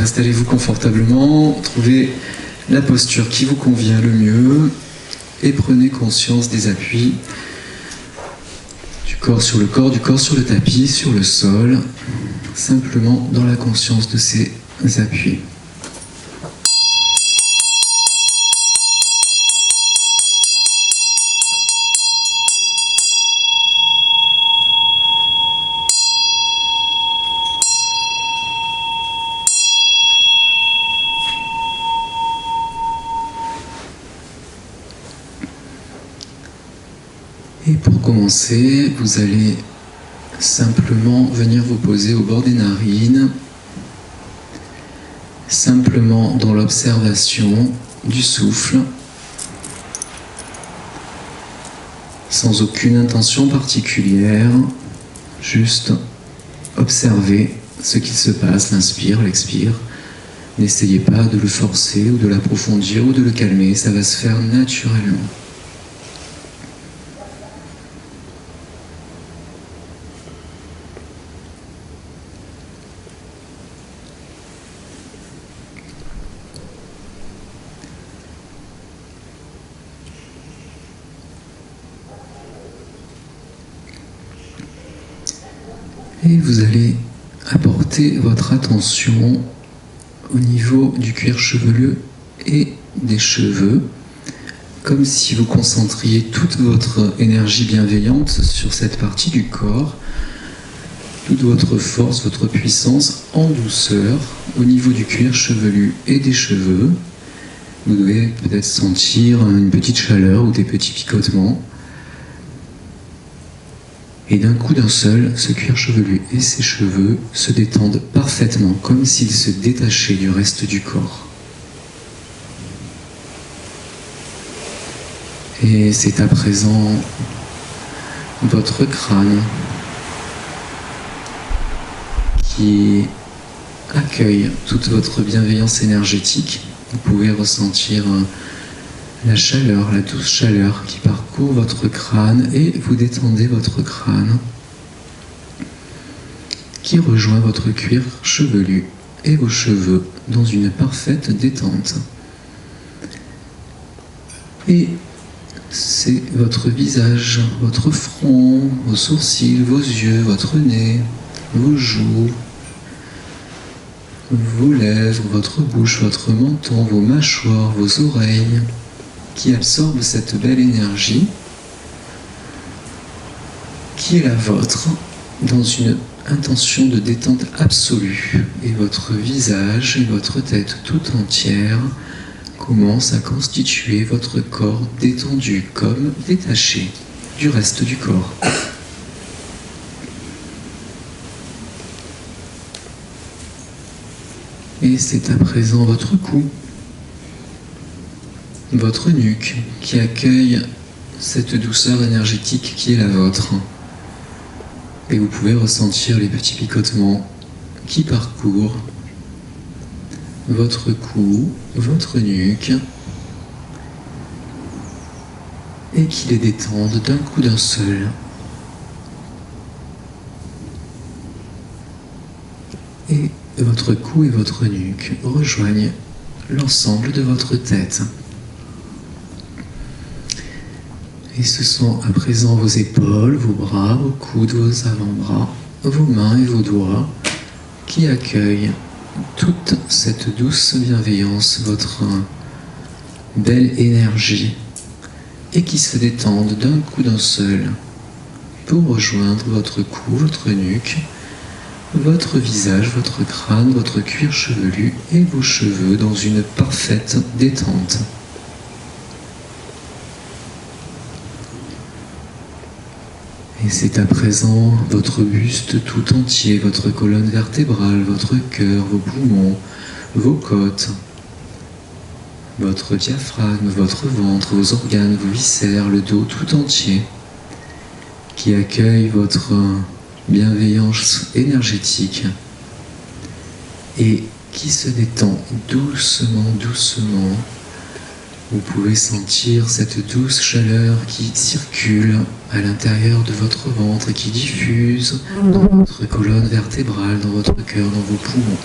Installez-vous confortablement, trouvez la posture qui vous convient le mieux et prenez conscience des appuis du corps sur le tapis, sur le sol, simplement dans la conscience de ces appuis. Et pour commencer, vous allez simplement venir vous poser au bord des narines, simplement dans l'observation du souffle, sans aucune intention particulière, juste observer ce qui se passe, l'inspire, l'expire. N'essayez pas de le forcer ou de l'approfondir ou de le calmer, ça va se faire naturellement. Et vous allez apporter votre attention au niveau du cuir chevelu et des cheveux, comme si vous concentriez toute votre énergie bienveillante sur cette partie du corps, toute votre force, votre puissance en douceur au niveau du cuir chevelu et des cheveux. Vous devez peut-être sentir une petite chaleur ou des petits picotements. Et d'un coup d'un seul, ce cuir chevelu et ses cheveux se détendent parfaitement, comme s'ils se détachaient du reste du corps. Et c'est à présent votre crâne qui accueille toute votre bienveillance énergétique. Vous pouvez ressentir la chaleur, la douce chaleur qui parcourt votre crâne et vous détendez votre crâne qui rejoint votre cuir chevelu et vos cheveux dans une parfaite détente. Et c'est votre visage, votre front, vos sourcils, vos yeux, votre nez, vos joues, vos lèvres, votre bouche, votre menton, vos mâchoires, vos oreilles, qui absorbe cette belle énergie qui est la vôtre dans une intention de détente absolue. Et votre visage et votre tête tout entière commencent à constituer votre corps détendu comme détaché du reste du corps. Et c'est à présent votre cou, votre nuque qui accueille cette douceur énergétique qui est la vôtre. Et vous pouvez ressentir les petits picotements qui parcourent votre cou, votre nuque, et qui les détendent d'un coup d'un seul. Et votre cou et votre nuque rejoignent l'ensemble de votre tête. Et ce sont à présent vos épaules, vos bras, vos coudes, vos avant-bras, vos mains et vos doigts qui accueillent toute cette douce bienveillance, votre belle énergie, et qui se détendent d'un coup d'un seul pour rejoindre votre cou, votre nuque, votre visage, votre crâne, votre cuir chevelu et vos cheveux dans une parfaite détente. Et c'est à présent votre buste tout entier, votre colonne vertébrale, votre cœur, vos poumons, vos côtes, votre diaphragme, votre ventre, vos organes, vos viscères, le dos tout entier, qui accueille votre bienveillance énergétique et qui se détend doucement, doucement. Vous pouvez sentir cette douce chaleur qui circule à l'intérieur de votre ventre et qui diffuse dans votre colonne vertébrale, dans votre cœur, dans vos poumons,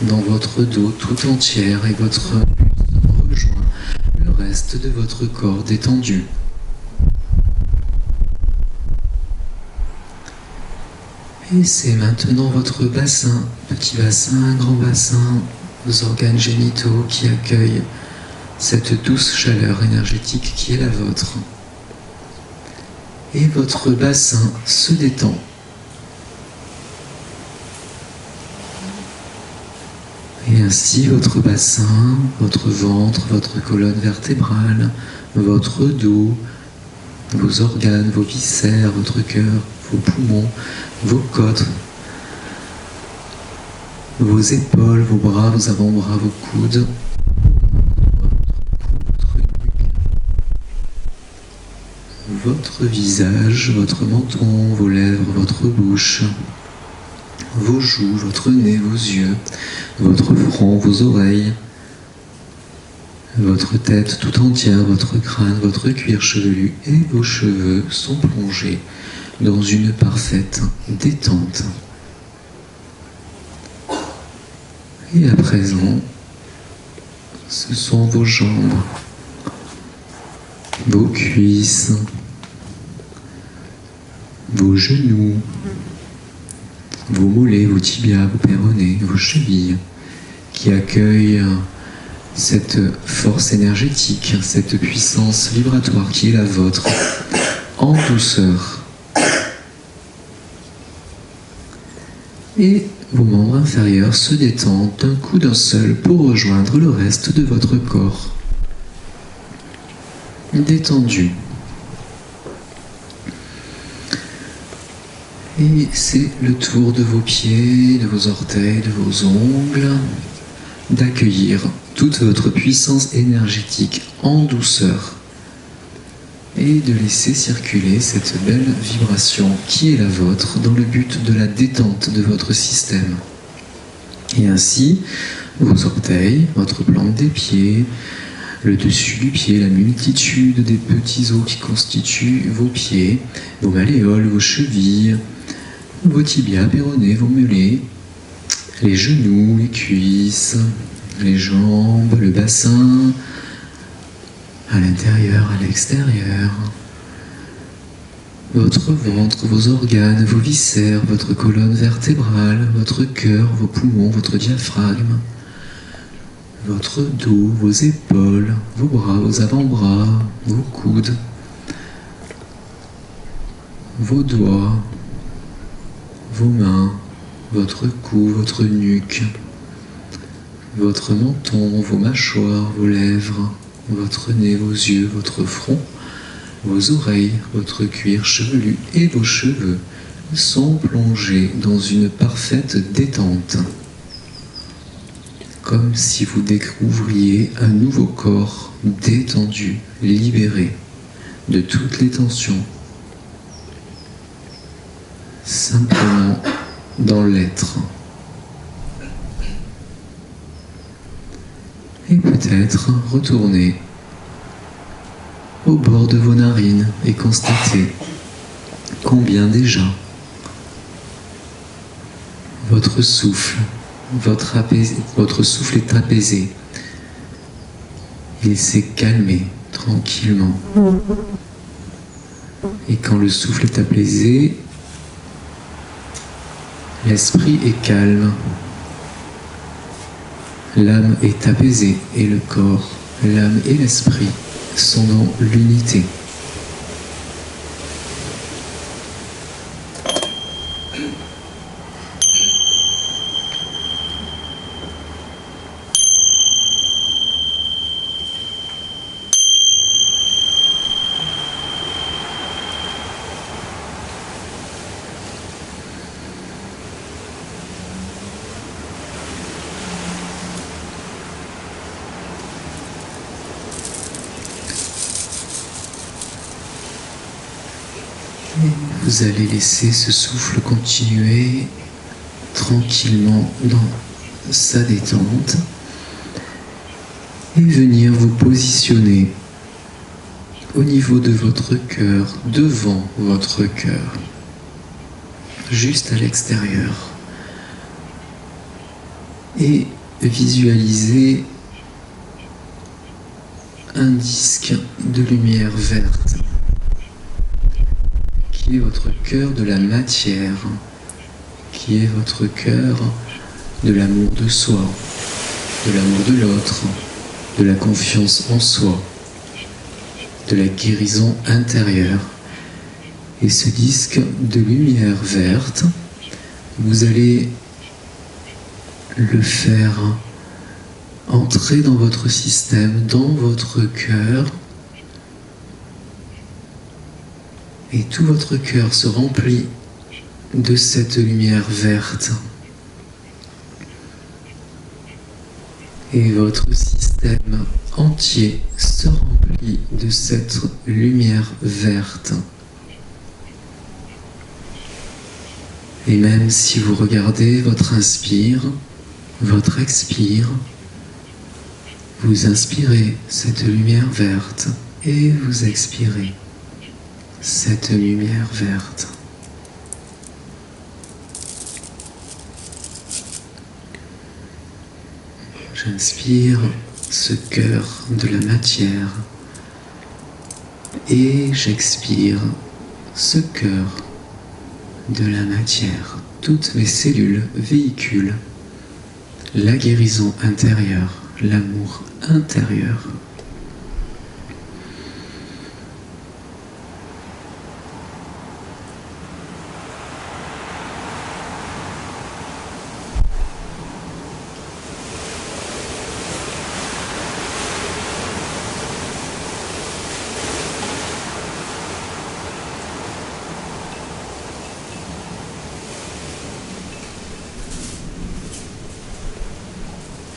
dans votre dos tout entière et votre buste rejoint le reste de votre corps détendu. Et c'est maintenant votre bassin, petit bassin, grand bassin, vos organes génitaux qui accueillent cette douce chaleur énergétique qui est la vôtre. Et votre bassin se détend. Et ainsi votre bassin, votre ventre, votre colonne vertébrale, votre dos, vos organes, vos viscères, votre cœur, vos poumons, vos côtes, vos épaules, vos bras, vos avant-bras, vos coudes, votre visage, votre menton, vos lèvres, votre bouche, vos joues, votre nez, vos yeux, votre front, vos oreilles, votre tête tout entière, votre crâne, votre cuir chevelu et vos cheveux sont plongés dans une parfaite détente. Et à présent, ce sont vos jambes, vos cuisses, vos genoux, vos mollets, vos tibias, vos péronés, vos chevilles, qui accueillent cette force énergétique, cette puissance vibratoire qui est la vôtre, en douceur. Et vos membres inférieurs se détendent d'un coup d'un seul pour rejoindre le reste de votre corps. Détendu. Et c'est le tour de vos pieds, de vos orteils, de vos ongles, d'accueillir toute votre puissance énergétique en douceur et de laisser circuler cette belle vibration qui est la vôtre dans le but de la détente de votre système. Et ainsi, vos orteils, votre plante des pieds, le dessus du pied, la multitude des petits os qui constituent vos pieds, vos malléoles, vos chevilles, vos tibias, péronés, vos mollets, les genoux, les cuisses, les jambes, le bassin, à l'intérieur, à l'extérieur, votre ventre, vos organes, vos viscères, votre colonne vertébrale, votre cœur, vos poumons, votre diaphragme, votre dos, vos épaules, vos bras, vos avant-bras, vos coudes, vos doigts, vos mains, votre cou, votre nuque, votre menton, vos mâchoires, vos lèvres, votre nez, vos yeux, votre front, vos oreilles, votre cuir chevelu et vos cheveux sont plongés dans une parfaite détente, comme si vous découvriez un nouveau corps détendu, libéré de toutes les tensions, simplement dans l'être. Et peut-être retourner au bord de vos narines et constater combien déjà votre souffle, votre souffle est apaisé. Il s'est calmé tranquillement. Et quand le souffle est apaisé, l'esprit est calme. L'âme est apaisée et le corps, l'âme et l'esprit sont dans l'unité. Vous allez laisser ce souffle continuer tranquillement dans sa détente et venir vous positionner au niveau de votre cœur, devant votre cœur, juste à l'extérieur. Et visualisez un disque de lumière verte qui est votre cœur de la matière, qui est votre cœur de l'amour de soi, de l'amour de l'autre, de la confiance en soi, de la guérison intérieure. Et ce disque de lumière verte, vous allez le faire entrer dans votre système, dans votre cœur, et tout votre cœur se remplit de cette lumière verte. Et votre système entier se remplit de cette lumière verte. Et même si vous regardez votre inspire, votre expire, vous inspirez cette lumière verte et vous expirez cette lumière verte. J'inspire ce cœur de la matière et j'expire ce cœur de la matière. Toutes mes cellules véhiculent la guérison intérieure, l'amour intérieur.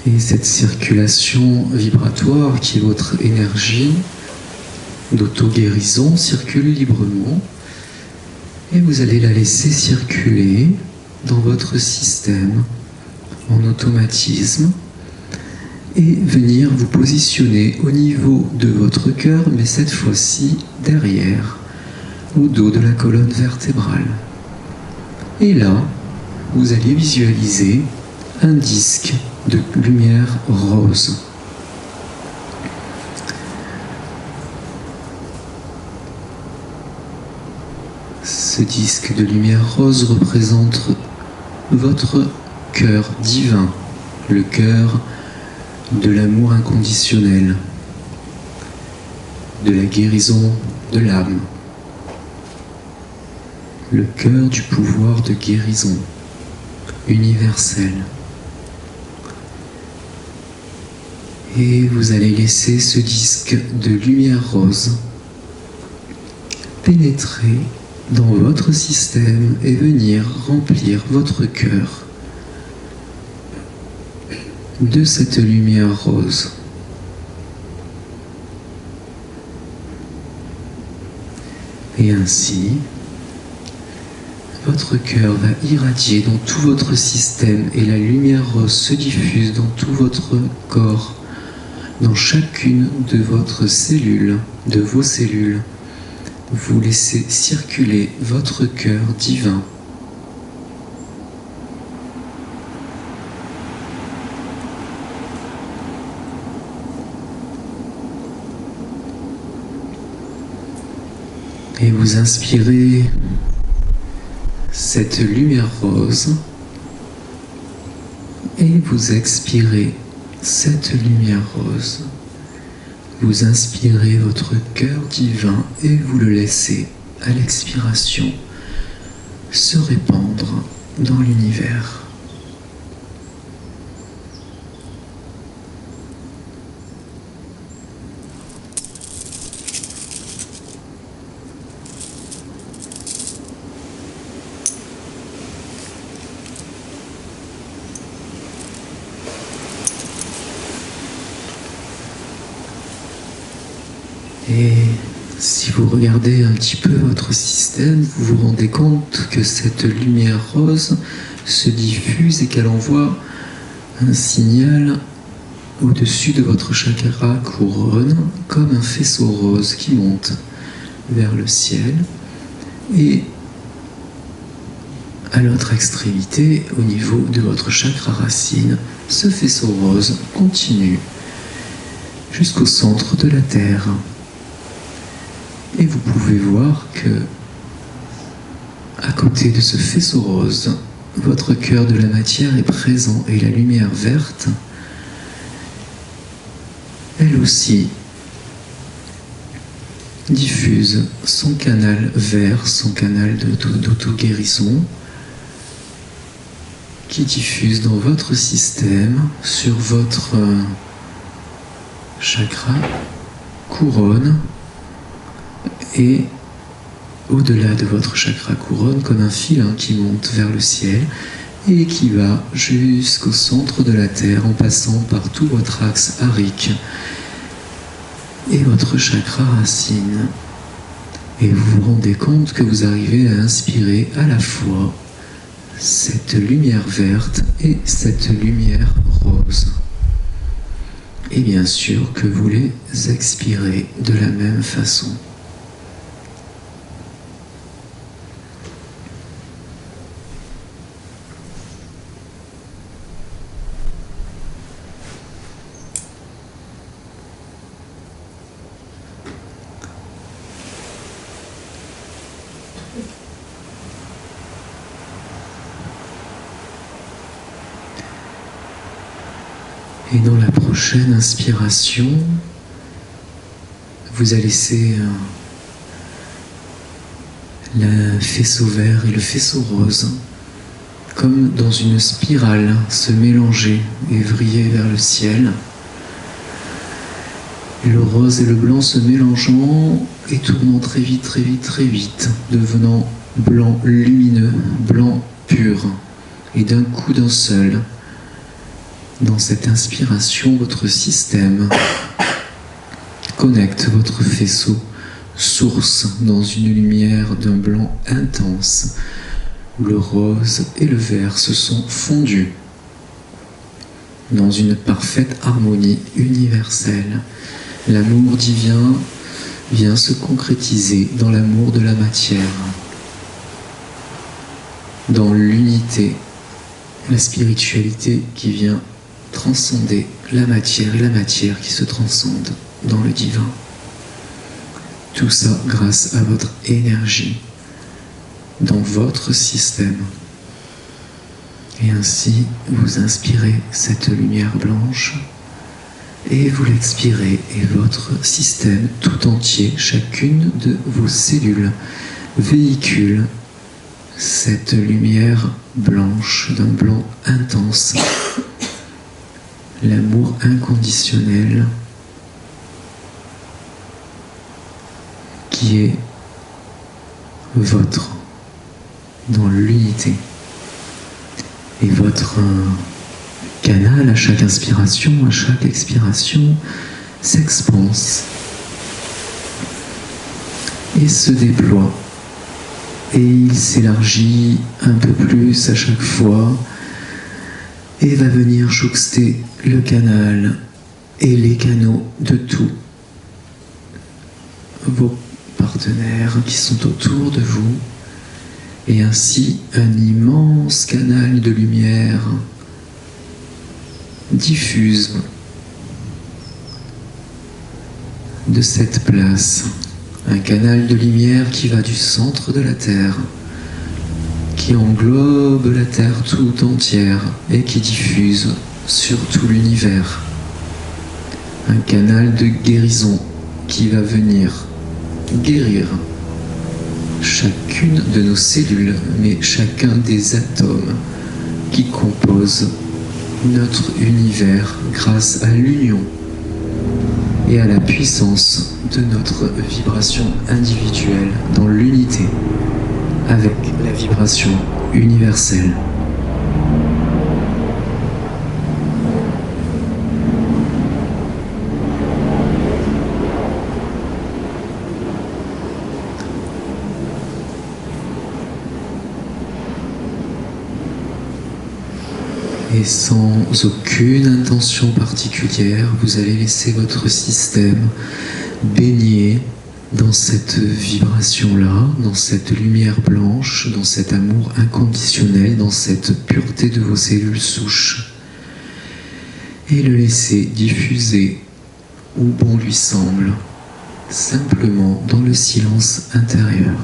Et cette circulation vibratoire qui est votre énergie d'auto-guérison circule librement et vous allez la laisser circuler dans votre système en automatisme et venir vous positionner au niveau de votre cœur, mais cette fois-ci derrière, au dos de la colonne vertébrale. Et là, vous allez visualiser un disque de lumière rose. Ce disque de lumière rose représente votre cœur divin, le cœur de l'amour inconditionnel, de la guérison de l'âme, le cœur du pouvoir de guérison universel. Et vous allez laisser ce disque de lumière rose pénétrer dans votre système et venir remplir votre cœur de cette lumière rose. Et ainsi, votre cœur va irradier dans tout votre système et la lumière rose se diffuse dans tout votre corps, dans chacune de votre cellule, de vos cellules. Vous laissez circuler votre cœur divin. Et vous inspirez cette lumière rose et vous expirez cette lumière rose. Vous inspirez votre cœur divin et vous le laissez à l'expiration se répandre dans l'univers. Et si vous regardez un petit peu votre système, vous vous rendez compte que cette lumière rose se diffuse et qu'elle envoie un signal au-dessus de votre chakra couronne, comme un faisceau rose qui monte vers le ciel. Et à l'autre extrémité, au niveau de votre chakra racine, ce faisceau rose continue jusqu'au centre de la Terre. Et vous pouvez voir que, à côté de ce faisceau rose, votre cœur de la matière est présent et la lumière verte, elle aussi, diffuse son canal vert, son canal d'auto-guérison, qui diffuse dans votre système, sur votre chakra, couronne, et au-delà de votre chakra couronne, comme un fil qui monte vers le ciel et qui va jusqu'au centre de la Terre en passant par tout votre axe arique et votre chakra racine. Et vous vous rendez compte que vous arrivez à inspirer à la fois cette lumière verte et cette lumière rose. Et bien sûr que vous les expirez de la même façon. Et dans la prochaine inspiration, vous allez laisser le faisceau vert et le faisceau rose, comme dans une spirale, se mélanger et vriller vers le ciel. Et le rose et le blanc se mélangeant et tournant très vite, très vite, très vite, devenant blanc lumineux, blanc pur, et d'un coup d'un seul. Dans cette inspiration, votre système connecte votre faisceau source dans une lumière d'un blanc intense, où le rose et le vert se sont fondus dans une parfaite harmonie universelle. L'amour divin vient se concrétiser dans l'amour de la matière, dans l'unité, la spiritualité qui vient transcender la matière et la matière qui se transcende dans le divin. Tout ça grâce à votre énergie dans votre système. Et ainsi, vous inspirez cette lumière blanche et vous l'expirez, et votre système tout entier, chacune de vos cellules, véhicule cette lumière blanche d'un blanc intense, l'amour inconditionnel qui est votre dans l'unité. Et votre canal, à chaque inspiration, à chaque expiration, s'expanse et se déploie. Et il s'élargit un peu plus à chaque fois et va venir jouxter le canal et les canaux de tous vos partenaires qui sont autour de vous. Et ainsi, un immense canal de lumière diffuse de cette place. Un canal de lumière qui va du centre de la Terre, qui englobe la Terre tout entière et qui diffuse sur tout l'univers. Un canal de guérison qui va venir guérir chacune de nos cellules, mais chacun des atomes qui composent notre univers grâce à l'union et à la puissance de notre vibration individuelle dans l'unité avec la vibration universelle. Et sans aucune intention particulière, vous allez laisser votre système baigner dans cette vibration-là, dans cette lumière blanche, dans cet amour inconditionnel, dans cette pureté de vos cellules souches. et le laisser diffuser où bon lui semble, simplement dans le silence intérieur.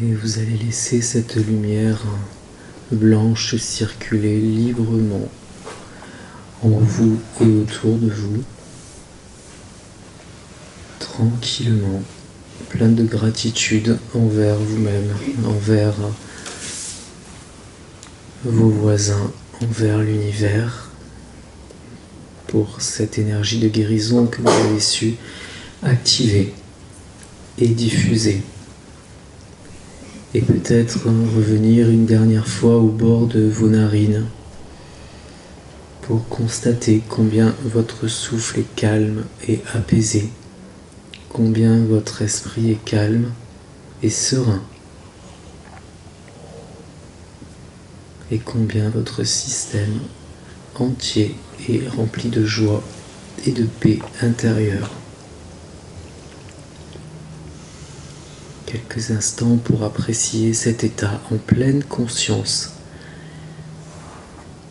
Et vous allez laisser cette lumière blanche circuler librement en vous et autour de vous, tranquillement, plein de gratitude envers vous-même, envers vos voisins, envers l'univers, pour cette énergie de guérison que vous avez su activer et diffuser. Et peut-être revenir une dernière fois au bord de vos narines pour constater combien votre souffle est calme et apaisé, combien votre esprit est calme et serein, et combien votre système entier est rempli de joie et de paix intérieure. Quelques instants pour apprécier cet état en pleine conscience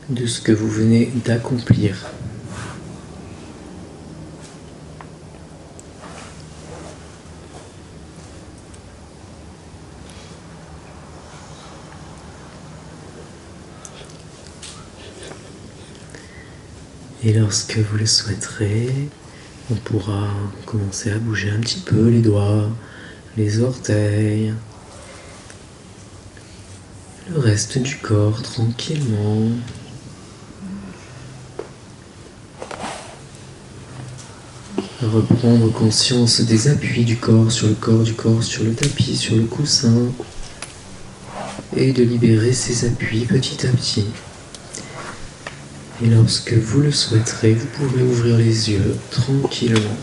de ce que vous venez d'accomplir. Et lorsque vous le souhaiterez, on pourra commencer à bouger un petit peu les doigts, les orteils, le reste du corps tranquillement. Reprendre conscience des appuis du corps sur le tapis, sur le coussin, et de libérer ces appuis petit à petit. Et lorsque vous le souhaiterez, vous pourrez ouvrir les yeux tranquillement.